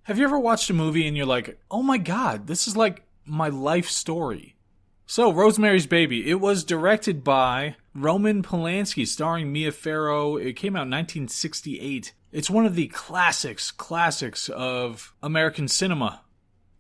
Have you ever watched a movie and you're like, oh my God, this is like my life story? So, Rosemary's Baby. It was directed by Roman Polanski, starring Mia Farrow. It came out in 1968. It's one of the classics of American cinema.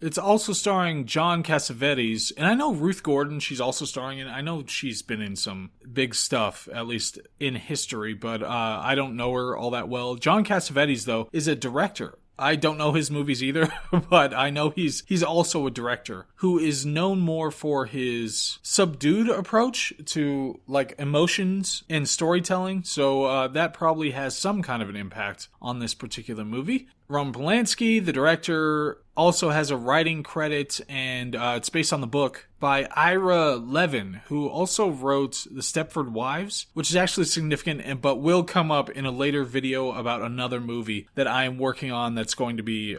It's also starring John Cassavetes, and I know Ruth Gordon, she's also starring in it. I know she's been in some big stuff, at least in history, but I don't know her all that well. John Cassavetes, though, is a director. I don't know his movies either, but I know he's also a director who is known more for his subdued approach to like emotions and storytelling. So that probably has some kind of an impact on this particular movie. Roman Polanski, the director, also has a writing credit, and it's based on the book by Ira Levin, who also wrote The Stepford Wives, which is actually significant, but will come up in a later video about another movie that I am working on that's going to be,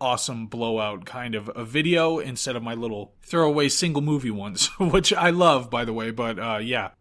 awesome blowout kind of a video instead of my little throwaway single movie ones, which I love, by the way, but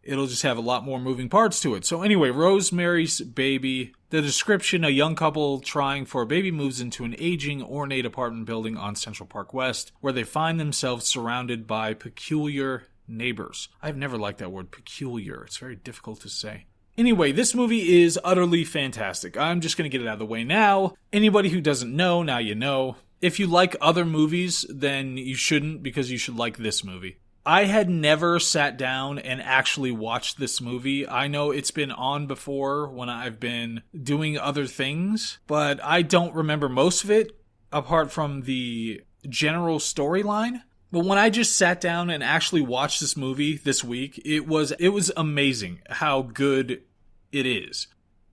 it'll just have a lot more moving parts to it. So anyway, Rosemary's Baby. The description: a young couple trying for a baby moves into an aging, ornate apartment building on Central Park West, where they find themselves surrounded by peculiar neighbors. I've never liked that word, peculiar. It's very difficult to say. Anyway, this movie is utterly fantastic. I'm just going to get it out of the way now. Anybody who doesn't know, now you know. If you like other movies, then you shouldn't, because you should like this movie. I had never sat down and actually watched this movie. I know it's been on before when I've been doing other things, but I don't remember most of it, apart from the general storyline. But when I just sat down and actually watched this movie this week, it was amazing how good it is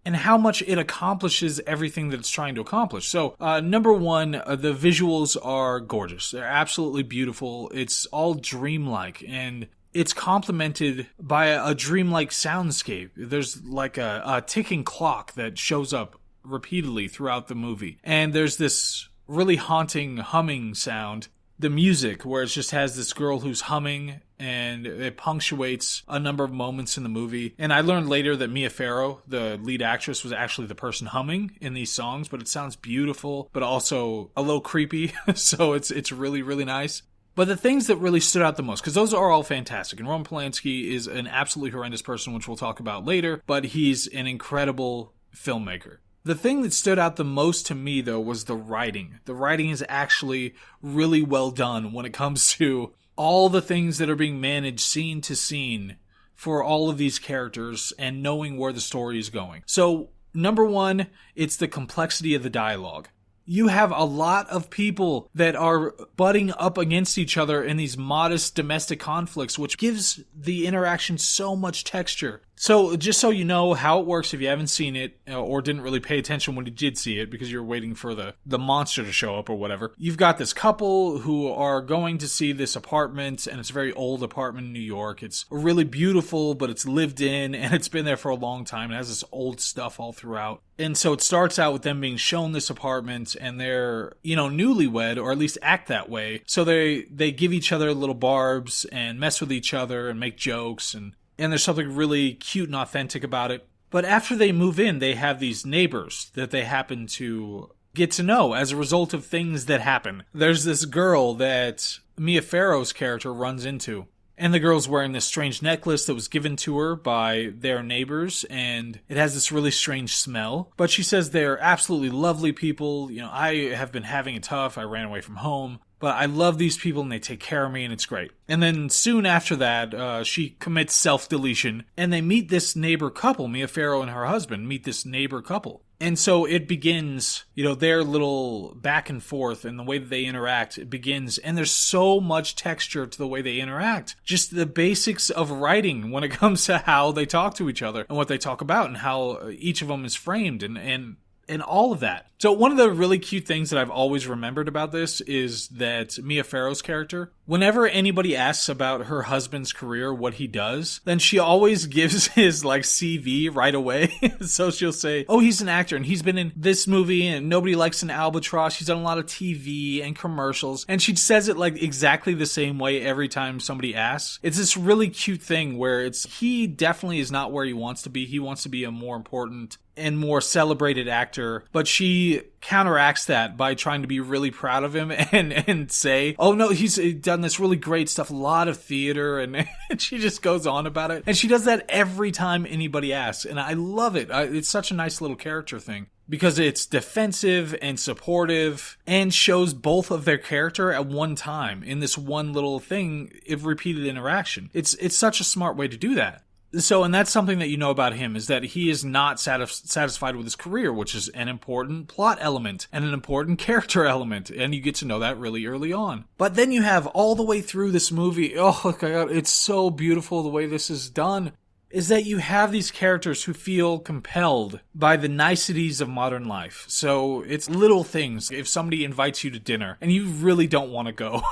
and how much it accomplishes everything that it's trying to accomplish. So, number one, the visuals are gorgeous. They're absolutely beautiful. It's all dreamlike, and it's complemented by a dreamlike soundscape. There's like a ticking clock that shows up repeatedly throughout the movie. And there's this really haunting humming sound. The music, where it just has this girl who's humming, and it punctuates a number of moments in the movie. And I learned later that Mia Farrow, the lead actress, was actually the person humming in these songs, but it sounds beautiful, but also a little creepy. So it's really, really nice. But the things that really stood out the most, because those are all fantastic, and Roman Polanski is an absolutely horrendous person, which we'll talk about later, but he's an incredible filmmaker. The thing that stood out the most to me, though, was the writing. The writing is actually really well done when it comes to all the things that are being managed scene to scene for all of these characters and knowing where the story is going. So, number one, it's the complexity of the dialogue. You have a lot of people that are butting up against each other in these modest domestic conflicts, which gives the interaction so much texture. So, just so you know how it works if you haven't seen it or didn't really pay attention when you did see it because you're waiting for the monster to show up or whatever. You've got this couple who are going to see this apartment, and it's a very old apartment in New York. It's really beautiful, but it's lived in, and it's been there for a long time. It has this old stuff all throughout. And so it starts out with them being shown this apartment, and they're, newlywed, or at least act that way. So they give each other little barbs and mess with each other and make jokes, and there's something really cute and authentic about it. But after they move in, they have these neighbors that they happen to get to know as a result of things that happen. There's this girl that Mia Farrow's character runs into. And the girl's wearing this strange necklace that was given to her by their neighbors, and it has this really strange smell. But she says they're absolutely lovely people. I have been having it tough. I ran away from home. But I love these people, and they take care of me, and it's great. And then soon after that, she commits self-deletion, and they meet this neighbor couple. Mia Farrow and her husband meet this neighbor couple. And so it begins, their little back and forth and the way that they interact, it begins. And there's so much texture to the way they interact. Just the basics of writing when it comes to how they talk to each other and what they talk about and how each of them is framed and all of that. So one of the really cute things that I've always remembered about this is that Mia Farrow's character, whenever anybody asks about her husband's career, what he does, then she always gives his CV right away. So she'll say, oh, he's an actor and he's been in this movie and Nobody Likes an Albatross. He's done a lot of TV and commercials. And she says it exactly the same way every time somebody asks. It's this really cute thing where he definitely is not where he wants to be. He wants to be a more important and more celebrated actor, but she counteracts that by trying to be really proud of him and say, oh no, he's done this really great stuff, a lot of theater, and she just goes on about it. And she does that every time anybody asks, and I love it. It's such a nice little character thing, because it's defensive and supportive and shows both of their character at one time in this one little thing of repeated interaction. It's such a smart way to do that. So, and that's something that you know about him, is that he is not satisfied with his career, which is an important plot element and an important character element, and you get to know that really early on. But then you have all the way through this movie, oh my God, it's so beautiful the way this is done, is that you have these characters who feel compelled by the niceties of modern life. So it's little things. If somebody invites you to dinner and you really don't want to go,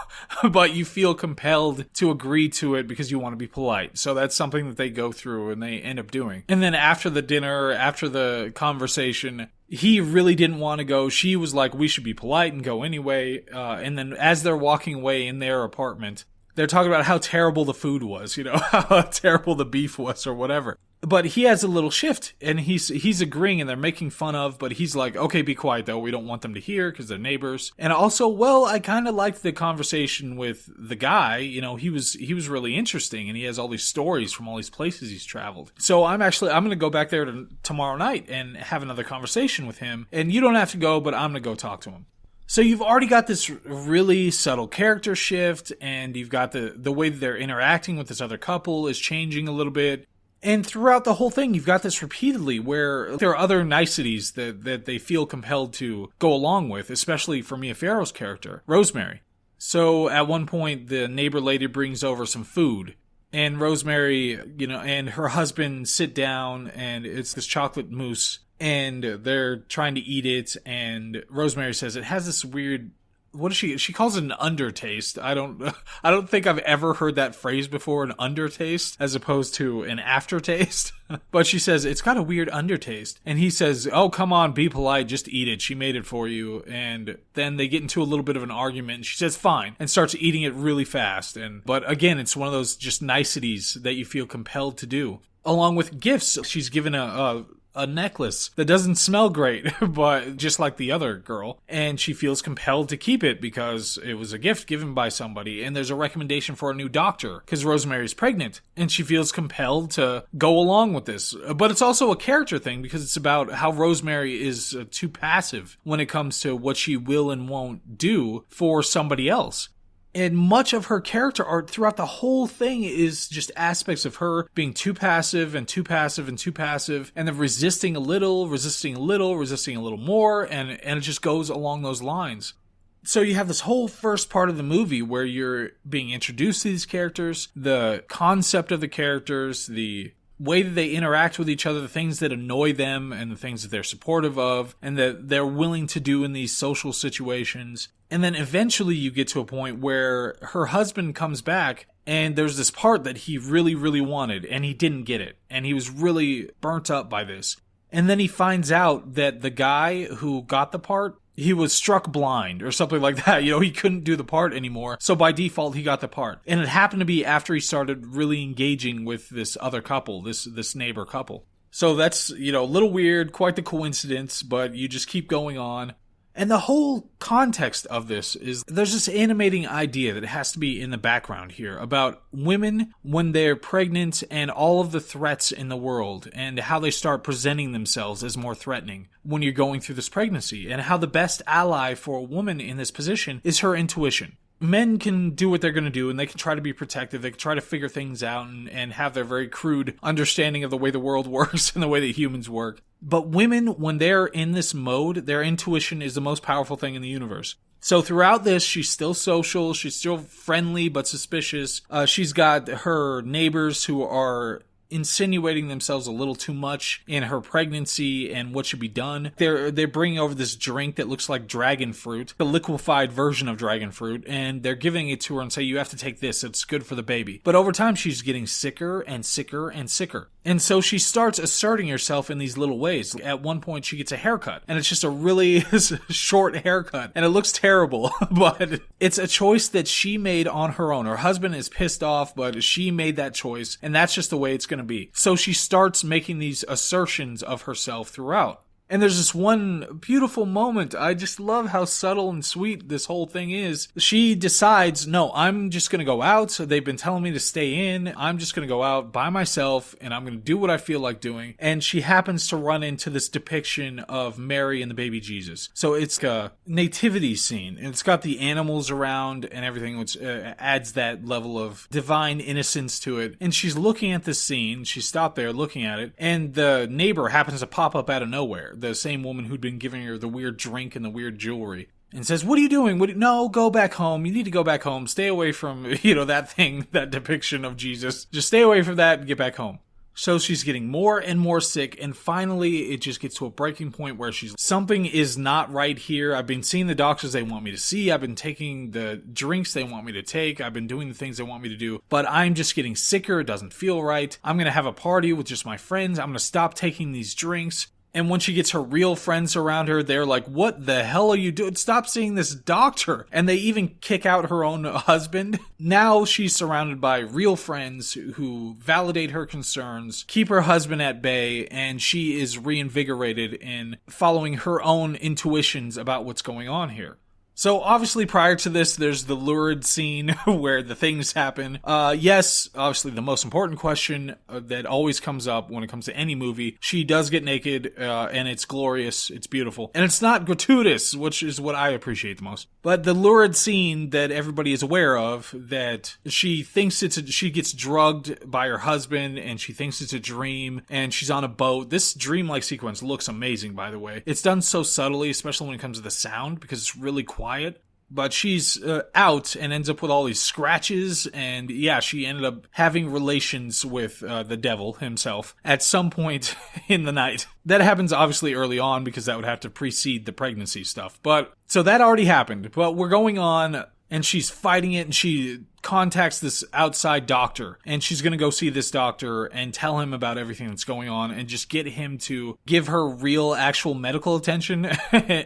but you feel compelled to agree to it because you want to be polite. So that's something that they go through and they end up doing. And then after the dinner, after the conversation, he really didn't want to go. She was like, we should be polite and go anyway. And then as they're walking away in their apartment, they're talking about how terrible the food was, how terrible the beef was or whatever. But he has a little shift, and he's agreeing, and they're making fun of, but he's like, okay, be quiet though, we don't want them to hear because they're neighbors. And also, well, I kind of liked the conversation with the guy, he was really interesting, and he has all these stories from all these places he's traveled. So I'm going to go back there tomorrow night and have another conversation with him, and you don't have to go, but I'm going to go talk to him. So you've already got this really subtle character shift, and you've got the way that they're interacting with this other couple is changing a little bit. And throughout the whole thing, you've got this repeatedly where there are other niceties that they feel compelled to go along with, especially for Mia Farrow's character, Rosemary. So at one point, the neighbor lady brings over some food, and Rosemary, and her husband sit down, and it's this chocolate mousse, and they're trying to eat it, and Rosemary says it has this weird, she calls it an undertaste. I don't think I've ever heard that phrase before, an undertaste, as opposed to an aftertaste. But she says, it's got a weird undertaste. And he says, oh, come on, be polite, just eat it. She made it for you. And then they get into a little bit of an argument, and she says, fine, and starts eating it really fast. But again, it's one of those just niceties that you feel compelled to do. Along with gifts, she's given a necklace that doesn't smell great, but just like the other girl, and she feels compelled to keep it because it was a gift given by somebody, and there's a recommendation for a new doctor because Rosemary's pregnant, and she feels compelled to go along with this. But it's also a character thing because it's about how Rosemary is too passive when it comes to what she will and won't do for somebody else. And much of her character art throughout the whole thing is just aspects of her being too passive and too passive and too passive, and then resisting a little more, and it just goes along those lines. So you have this whole first part of the movie where you're being introduced to these characters, the concept of the characters, the way that they interact with each other, the things that annoy them and the things that they're supportive of and that they're willing to do in these social situations. And then eventually you get to a point where her husband comes back and there's this part that he really, really wanted and he didn't get it. And he was really burnt up by this. And then he finds out that the guy who got the part, he was struck blind or something like that. He couldn't do the part anymore. So by default, he got the part. And it happened to be after he started really engaging with this other couple, this neighbor couple. So that's, a little weird, quite the coincidence, but you just keep going on. And the whole context of this is there's this animating idea that has to be in the background here about women when they're pregnant and all of the threats in the world and how they start presenting themselves as more threatening when you're going through this pregnancy, and how the best ally for a woman in this position is her intuition. Men can do what they're going to do, and they can try to be protective. They can try to figure things out and have their very crude understanding of the way the world works and the way that humans work. But women, when they're in this mode, their intuition is the most powerful thing in the universe. So throughout this, she's still social. She's still friendly but suspicious. She's got her neighbors who are insinuating themselves a little too much in her pregnancy and what should be done. They're bringing over this drink that looks like dragon fruit, the liquefied version of dragon fruit, and they're giving it to her and say, you have to take this, it's good for the baby. But over time, she's getting sicker and sicker and sicker. And so she starts asserting herself in these little ways. At one point, she gets a haircut, and it's just a really short haircut, and it looks terrible, but it's a choice that she made on her own. Her husband is pissed off, but she made that choice, and that's just the way it's going to be. So she starts making these assertions of herself throughout. And there's this one beautiful moment. I just love how subtle and sweet this whole thing is. She decides, no, I'm just going to go out. So they've been telling me to stay in. I'm just going to go out by myself and I'm going to do what I feel like doing. And she happens to run into this depiction of Mary and the baby Jesus. So it's a nativity scene. And it's got the animals around and everything, which adds that level of divine innocence to it. And she's looking at this scene. She stopped there looking at it. And the neighbor happens to pop up out of nowhere. The same woman who'd been giving her the weird drink and the weird jewelry. And says, what are you doing? No, go back home. You need to go back home. Stay away from, that thing, that depiction of Jesus. Just stay away from that and get back home. So she's getting more and more sick, and finally it just gets to a breaking point where something is not right here. I've been seeing the doctors they want me to see. I've been taking the drinks they want me to take. I've been doing the things they want me to do, but I'm just getting sicker. It doesn't feel right. I'm going to have a party with just my friends. I'm going to stop taking these drinks. And when she gets her real friends around her, they're like, what the hell are you doing? Stop seeing this doctor. And they even kick out her own husband. Now she's surrounded by real friends who validate her concerns, keep her husband at bay, and she is reinvigorated in following her own intuitions about what's going on here. So obviously prior to this, there's the lurid scene where the things happen. Yes, obviously the most important question that always comes up when it comes to any movie, she does get naked, and it's glorious, it's beautiful. And it's not gratuitous, which is what I appreciate the most. But the lurid scene that everybody is aware of, that she thinks she gets drugged by her husband, and she thinks it's a dream, and she's on a boat. This dreamlike sequence looks amazing, by the way. It's done so subtly, especially when it comes to the sound, because it's really quiet. But she's out and ends up with all these scratches, and yeah, she ended up having relations with the devil himself at some point in the night. That happens obviously early on because that would have to precede the pregnancy stuff. But so that already happened, but we're going on, and she's fighting it, and she contacts this outside doctor, and she's gonna go see this doctor and tell him about everything that's going on and just get him to give her real actual medical attention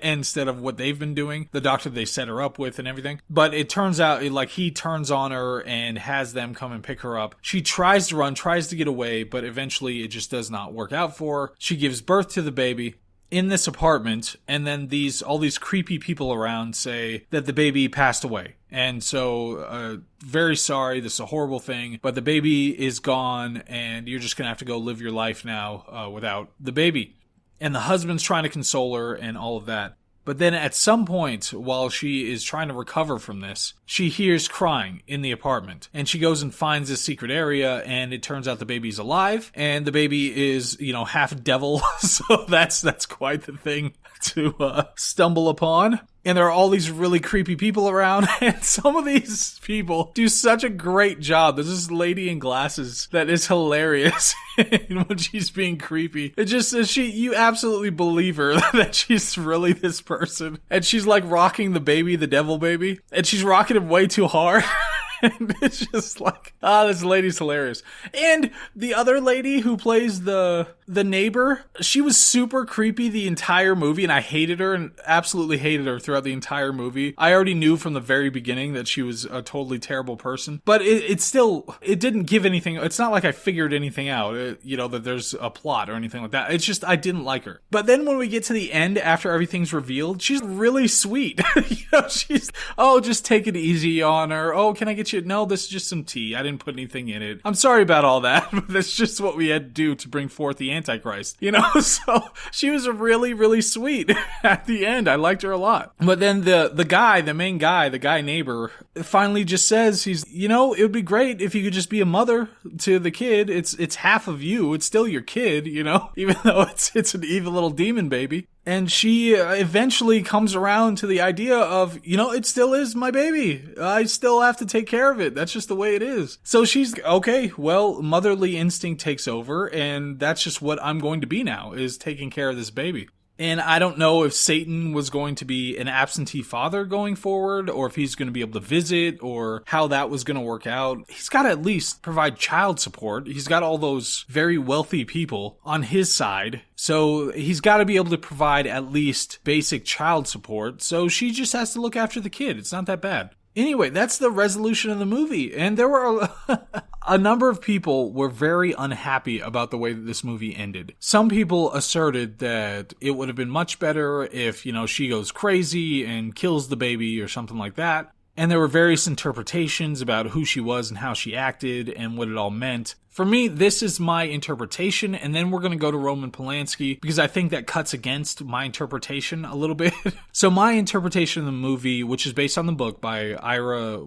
instead of what they've been doing, the doctor they set her up with and everything. But it turns out he turns on her and has them come and pick her up. She tries to run, tries to get away, but eventually it just does not work out for her. She gives birth to the baby in this apartment, and then all these creepy people around say that the baby passed away. And so, very sorry, this is a horrible thing, but the baby is gone, and you're just gonna have to go live your life now without the baby. And the husband's trying to console her and all of that. But then at some point, while she is trying to recover from this, she hears crying in the apartment. And she goes and finds this secret area, and it turns out the baby's alive. And the baby is, half devil. So that's quite the thing to stumble upon. And there are all these really creepy people around, and some of these people do such a great job. There's this lady in glasses that is hilarious when she's being creepy. It just you absolutely believe her that she's really this person. And she's like rocking the baby, the devil baby, and she's rocking him way too hard. And it's just like, this lady's hilarious. And the other lady who plays the neighbor, she was super creepy the entire movie, and I hated her and absolutely hated her throughout the entire movie. I already knew from the very beginning that she was a totally terrible person, but it didn't give anything. It's not like I figured anything out, that there's a plot or anything like that. It's just, I didn't like her. But then when we get to the end, after everything's revealed, she's really sweet. She's, just take it easy on her. Oh, can I get you? No, this is just some tea. I didn't put anything in it. I'm sorry about all that, but that's just what we had to do to bring forth the Antichrist, So she was really, really sweet at the end. I liked her a lot. But then the main guy, the guy neighbor, finally just says it would be great if you could just be a mother to the kid. It's half of you. It's still your kid, even though it's an evil little demon baby. And she eventually comes around to the idea of, it still is my baby. I still have to take care of it. That's just the way it is. So she's, okay, well, motherly instinct takes over, and that's just what I'm going to be now, is taking care of this baby. And I don't know if Satan was going to be an absentee father going forward, or if he's going to be able to visit, or how that was going to work out. He's got to at least provide child support. He's got all those very wealthy people on his side. So he's got to be able to provide at least basic child support. So she just has to look after the kid. It's not that bad. Anyway, that's the resolution of the movie. And there were A number of people were very unhappy about the way that this movie ended. Some people asserted that it would have been much better if, she goes crazy and kills the baby or something like that. And there were various interpretations about who she was and how she acted and what it all meant. For me, this is my interpretation, and then we're going to go to Roman Polanski because I think that cuts against my interpretation a little bit. So my interpretation of the movie, which is based on the book by Ira,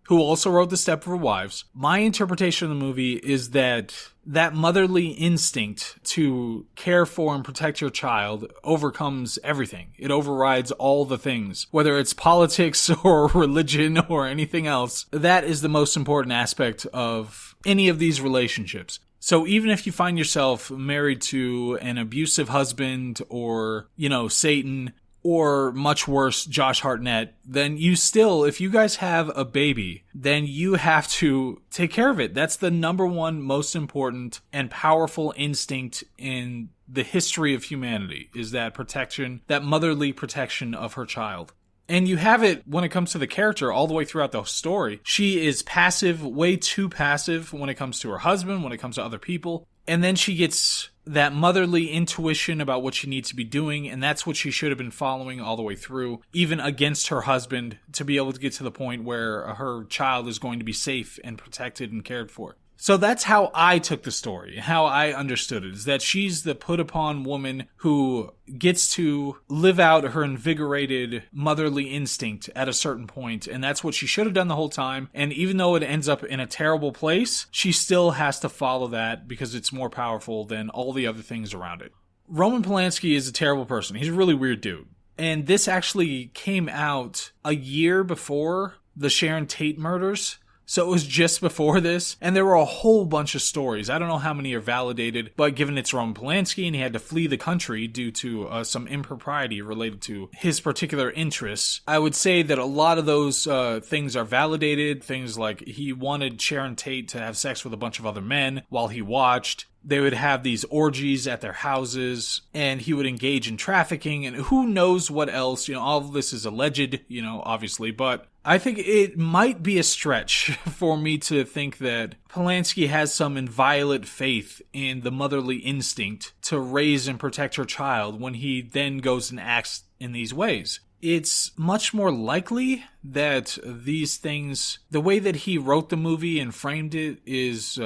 who also wrote The Stepford Wives, my interpretation of the movie is that motherly instinct to care for and protect your child overcomes everything. It overrides all the things, whether it's politics or religion or anything else. That is the most important aspect of any of these relationships. So even if you find yourself married to an abusive husband or, Satan, or much worse, Josh Hartnett, then you still, if you guys have a baby, then you have to take care of it. That's the number one most important and powerful instinct in the history of humanity, is that protection, that motherly protection of her child. And you have it when it comes to the character all the way throughout the story. She is passive, way too passive when it comes to her husband, when it comes to other people. And then she gets that motherly intuition about what she needs to be doing, and that's what she should have been following all the way through, even against her husband, to be able to get to the point where her child is going to be safe and protected and cared for. So that's how I took the story, how I understood it, is that she's the put-upon woman who gets to live out her invigorated motherly instinct at a certain point, and that's what she should have done the whole time. And even though it ends up in a terrible place, she still has to follow that because it's more powerful than all the other things around it. Roman Polanski is a terrible person. He's a really weird dude. And this actually came out a year before the Sharon Tate murders. So it was just before this, and there were a whole bunch of stories. I don't know how many are validated, but given it's Roman Polanski and he had to flee the country due to some impropriety related to his particular interests, I would say that a lot of those things are validated. Things like he wanted Sharon Tate to have sex with a bunch of other men while he watched. They would have these orgies at their houses, and he would engage in trafficking, and who knows what else. All of this is alleged, obviously, but I think it might be a stretch for me to think that Polanski has some inviolate faith in the motherly instinct to raise and protect her child when he then goes and acts in these ways. It's much more likely that these things, the way that he wrote the movie and framed it, is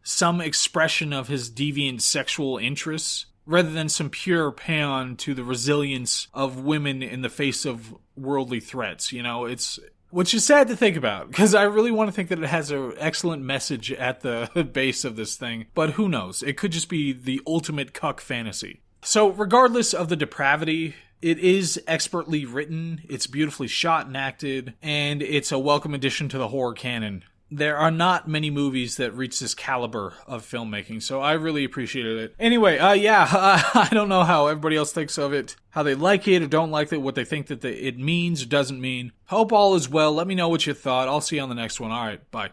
some expression of his deviant sexual interests, rather than some pure paean to the resilience of women in the face of worldly threats. Which is sad to think about, because I really want to think that it has an excellent message at the base of this thing, but who knows? It could just be the ultimate cuck fantasy. So regardless of the depravity, it is expertly written, it's beautifully shot and acted, and it's a welcome addition to the horror canon. There are not many movies that reach this caliber of filmmaking, so I really appreciated it. Anyway, I don't know how everybody else thinks of it, how they like it or don't like it, what they think that it means or doesn't mean. Hope all is well. Let me know what you thought. I'll see you on the next one. All right, bye.